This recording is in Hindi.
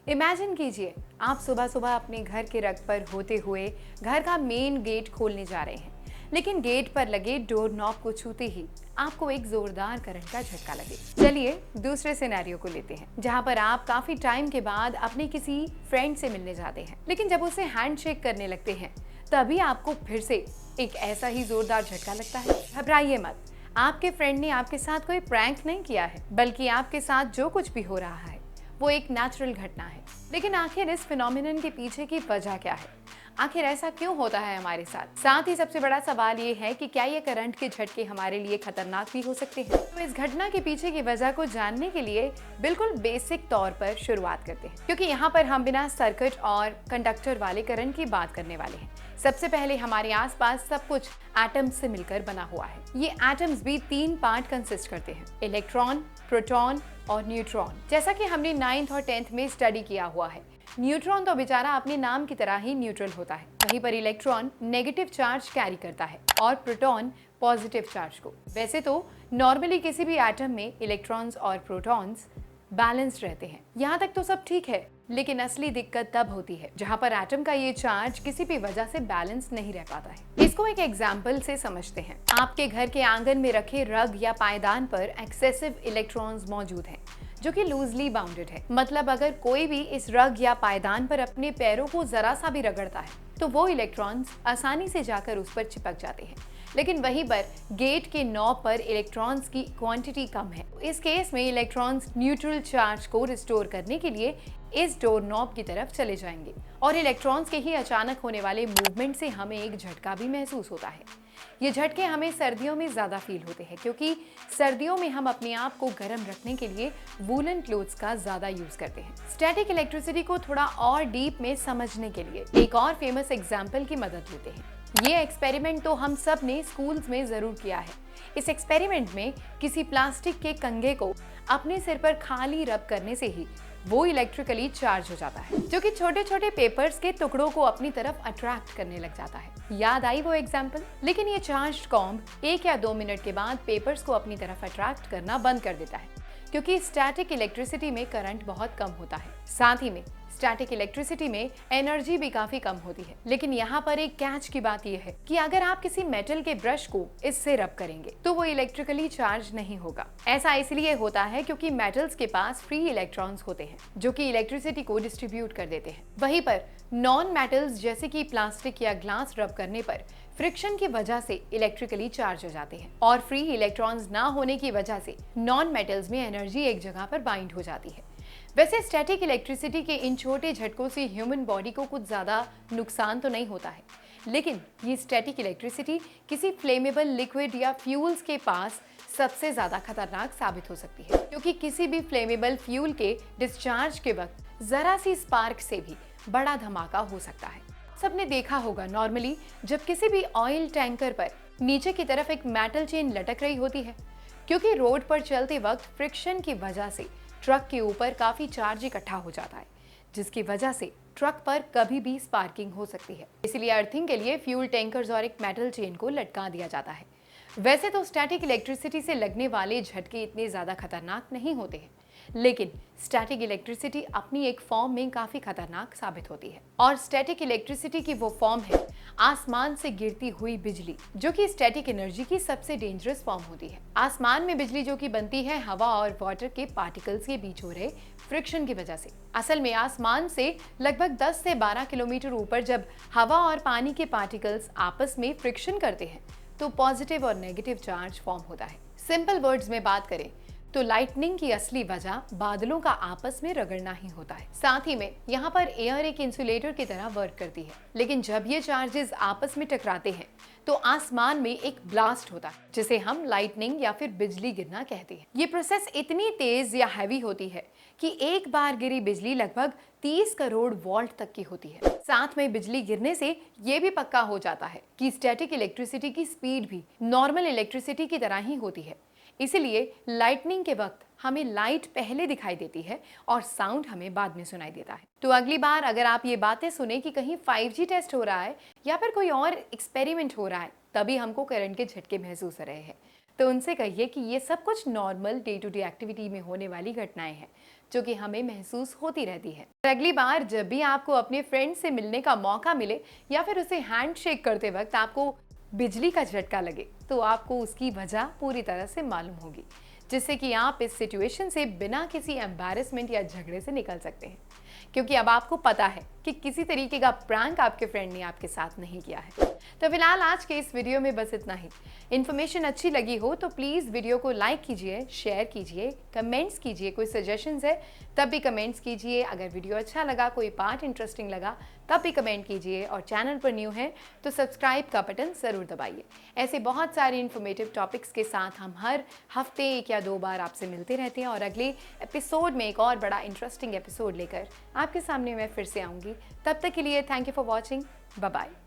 इमेजिन कीजिए, आप सुबह सुबह अपने घर के रग पर होते हुए घर का मेन गेट खोलने जा रहे हैं, लेकिन गेट पर लगे डोर नॉब को छूते ही आपको एक जोरदार करंट का झटका लगे। चलिए दूसरे सिनेरियो को लेते हैं, जहां पर आप काफी टाइम के बाद अपने किसी फ्रेंड से मिलने जाते हैं, लेकिन जब उसे हैंडशेक करने लगते हैं तभी आपको फिर से एक ऐसा ही जोरदार झटका लगता है। घबराइए मत, आपके फ्रेंड ने आपके साथ कोई प्रैंक नहीं किया है, बल्कि आपके साथ जो कुछ भी हो रहा है वो एक नेचुरल घटना है। लेकिन आखिर इस फिनोमिनन के पीछे की वजह क्या है? आखिर ऐसा क्यों होता है हमारे साथ? साथ ही सबसे बड़ा सवाल ये है कि क्या ये करंट के झटके हमारे लिए खतरनाक भी हो सकते हैं? तो इस घटना के पीछे की वजह को जानने के लिए बिल्कुल बेसिक तौर पर शुरुआत करते हैं, क्योंकि यहाँ पर हम बिना सर्किट और कंडक्टर वाले करंट की बात करने वाले हैं। सबसे पहले हमारे आसपास सब कुछ एटम्स से मिलकर बना हुआ है। ये एटम्स भी 3 पार्ट कंसिस्ट करते हैं: इलेक्ट्रॉन, प्रोटॉन और न्यूट्रॉन। जैसा कि हमने 9th और 10th में स्टडी किया हुआ है, न्यूट्रॉन तो बेचारा अपने नाम की तरह ही न्यूट्रल होता है, वहीं पर इलेक्ट्रॉन नेगेटिव चार्ज कैरी करता है और प्रोटॉन पॉजिटिव चार्ज को। वैसे तो नॉर्मली किसी भी एटम में इलेक्ट्रॉन्स और प्रोटॉन्स बैलेंस्ड रहते हैं, यहाँ तक तो सब ठीक है। लेकिन असली दिक्कत तब होती है जहाँ पर एटम का ये चार्ज किसी भी वजह से बैलेंस नहीं रह पाता है। इसको एक एग्जाम्पल से समझते हैं। आपके घर के आंगन में रखे रग या पायदान पर एक्सेसिव इलेक्ट्रॉन्स मौजूद हैं, जो कि लूजली बाउंडेड है। मतलब अगर कोई भी इस रग या पायदान पर अपने पैरों को जरा सा भी रगड़ता है तो वो इलेक्ट्रॉन्स आसानी से जाकर उस पर चिपक जाते हैं। लेकिन वहीं पर गेट के नॉब पर इलेक्ट्रॉन्स की क्वांटिटी कम है। इस केस में इलेक्ट्रॉन्स न्यूट्रल चार्ज को रिस्टोर करने के लिए इस डोर नॉब की तरफ चले जाएंगे और इलेक्ट्रॉन्स के ही अचानक होने वाले मूवमेंट से हमें एक झटका भी महसूस होता है। ये झटके हमें सर्दियों में ज्यादा फील होते हैं, क्योंकि सर्दियों में हम अपने आप को गर्म रखने के लिए वूलन क्लोथ्स का ज्यादा यूज करते हैं। स्टैटिक इलेक्ट्रिसिटी को थोड़ा और डीप में समझने के लिए एक और फेमस एग्जाम्पल की मदद लेते हैं। ये एक्सपेरिमेंट तो हम सब ने स्कूल्स में जरूर किया है। इस एक्सपेरिमेंट में किसी प्लास्टिक के कंघे को अपने सिर पर खाली रब करने से ही वो इलेक्ट्रिकली चार्ज हो जाता है, जो कि छोटे छोटे पेपर्स के टुकड़ों को अपनी तरफ अट्रैक्ट करने लग जाता है। याद आई वो एग्जाम्पल? लेकिन ये चार्ज्ड कॉम्ब 1 या 2 मिनट के बाद पेपर्स को अपनी तरफ अट्रैक्ट करना बंद कर देता है, क्योंकि स्टैटिक इलेक्ट्रिसिटी में करंट बहुत कम होता है। साथ ही में स्टैटिक इलेक्ट्रिसिटी में एनर्जी भी काफी कम होती है। लेकिन यहाँ पर एक कैच की बात यह है कि अगर आप किसी मेटल के ब्रश को इससे रब करेंगे तो वो इलेक्ट्रिकली चार्ज नहीं होगा। ऐसा इसलिए होता है क्योंकि मेटल्स के पास फ्री इलेक्ट्रॉन्स होते हैं, जो कि इलेक्ट्रिसिटी को डिस्ट्रीब्यूट कर देते हैं। वहीं पर नॉन मेटल्स जैसे कि प्लास्टिक या ग्लास रब करने पर फ्रिक्शन की वजह से इलेक्ट्रिकली चार्ज हो जाते हैं और फ्री इलेक्ट्रॉन्स ना होने की वजह से नॉन मेटल्स में एनर्जी एक जगह पर बाइंड हो जाती है। वैसे स्टैटिक इलेक्ट्रिसिटी के इन छोटे झटकों से ह्यूमन बॉडी को कुछ ज्यादा नुकसान तो नहीं होता है, लेकिन ये स्टैटिक इलेक्ट्रिसिटी किसी फ्लेमेबल लिक्विड या फ्यूल्स के पास सबसे ज्यादा खतरनाक साबित हो सकती है, क्योंकि किसी भी फ्लेमेबल फ्यूल के डिस्चार्ज के वक्त जरा सी स्पार्क से भी बड़ा धमाका हो सकता है। सबने देखा होगा, नॉर्मली जब किसी भी ऑयल टैंकर पर नीचे की तरफ एक मेटल चेन लटक रही होती है, क्योंकि रोड पर चलते वक्त फ्रिक्शन की वजह से ट्रक के ऊपर काफी चार्ज इकट्ठा हो जाता है, जिसकी वजह से ट्रक पर कभी भी स्पार्किंग हो सकती है। इसलिए अर्थिंग के लिए फ्यूल टैंकर्स और एक मेटल चेन को लटका दिया जाता है। वैसे तो स्टैटिक इलेक्ट्रिसिटी से लगने वाले झटके इतने ज्यादा खतरनाक नहीं होते हैं, लेकिन स्टैटिक इलेक्ट्रिसिटी अपनी एक फॉर्म में काफी खतरनाक साबित होती है। और स्टैटिक इलेक्ट्रिसिटी की वो फॉर्म है आसमान से गिरती हुई बिजली, जो कि स्टैटिक एनर्जी की सबसे डेंजरस फॉर्म होती है। आसमान में बिजली जो कि बनती है हवा और वाटर के पार्टिकल्स के बीच हो रहे फ्रिक्शन की वजह से। असल में आसमान से लगभग 10 से 12 किलोमीटर ऊपर जब हवा और पानी के पार्टिकल्स आपस में फ्रिक्शन करते हैं तो पॉजिटिव और नेगेटिव चार्ज फॉर्म होता है। सिंपल वर्ड्स में बात करें तो लाइटनिंग की असली वजह बादलों का आपस में रगड़ना ही होता है। साथ ही में यहाँ पर एयर एक इंसुलेटर की तरह वर्क करती है, लेकिन जब ये चार्जेस आपस में टकराते हैं तो आसमान में एक ब्लास्ट होता है, जिसे हम लाइटनिंग या फिर बिजली गिरना कहते हैं। ये प्रोसेस इतनी तेज या हैवी होती है कि एक बार गिरी बिजली लगभग 30 करोड़ वोल्ट तक की होती है। साथ में बिजली गिरने से ये भी पक्का हो जाता है कि स्टैटिक इलेक्ट्रिसिटी की स्पीड भी नॉर्मल इलेक्ट्रिसिटी की तरह ही होती है। इसीलिए लाइटनिंग के वक्त हमें लाइट पहले दिखाई देती है और साउंड हमें बाद में सुनाई देता है। तो अगली बार अगर आप ये बातें सुने कि कहीं 5G टेस्ट हो रहा है या फिर कोई और एक्सपेरिमेंट हो रहा है, तभी हमको करंट के झटके महसूस हो रहे हैं, तो उनसे कहिए कि ये सब कुछ normal day to day activity में होने वाली घटनाएं हैं, जो कि हमें महसूस होती रहती है। और अगली बार जब भी आपको अपने फ्रेंड से मिलने का मौका मिले या फिर उसे हैंडशेक करते वक्त आपको बिजली का झटका लगे, तो आपको उसकी वजह पूरी तरह से मालूम होगी, जिससे कि आप इस सिचुएशन से बिना किसी एम्बैरेसमेंट या झगड़े से निकल सकते हैं, क्योंकि अब आपको पता है कि किसी तरीके का प्रैंक आपके फ्रेंड ने आपके साथ नहीं किया है। तो फिलहाल आज के इस वीडियो में बस इतना ही। इन्फॉर्मेशन अच्छी लगी हो तो प्लीज़ वीडियो को लाइक कीजिए, शेयर कीजिए, कमेंट्स कीजिए। कोई सजेशंस है तब भी कमेंट्स कीजिए। अगर वीडियो अच्छा लगा, कोई पार्ट इंटरेस्टिंग लगा, तब भी कमेंट कीजिए। और चैनल पर न्यू है तो सब्सक्राइब का बटन ज़रूर दबाइए। ऐसे बहुत सारे इन्फॉर्मेटिव टॉपिक्स के साथ हम हर हफ्ते 1 या 2 बार आपसे मिलते रहते हैं और अगले एपिसोड में एक और बड़ा इंटरेस्टिंग एपिसोड लेकर आपके सामने मैं फिर से आऊँगी। तब तक के लिए thank you for watching. Bye bye.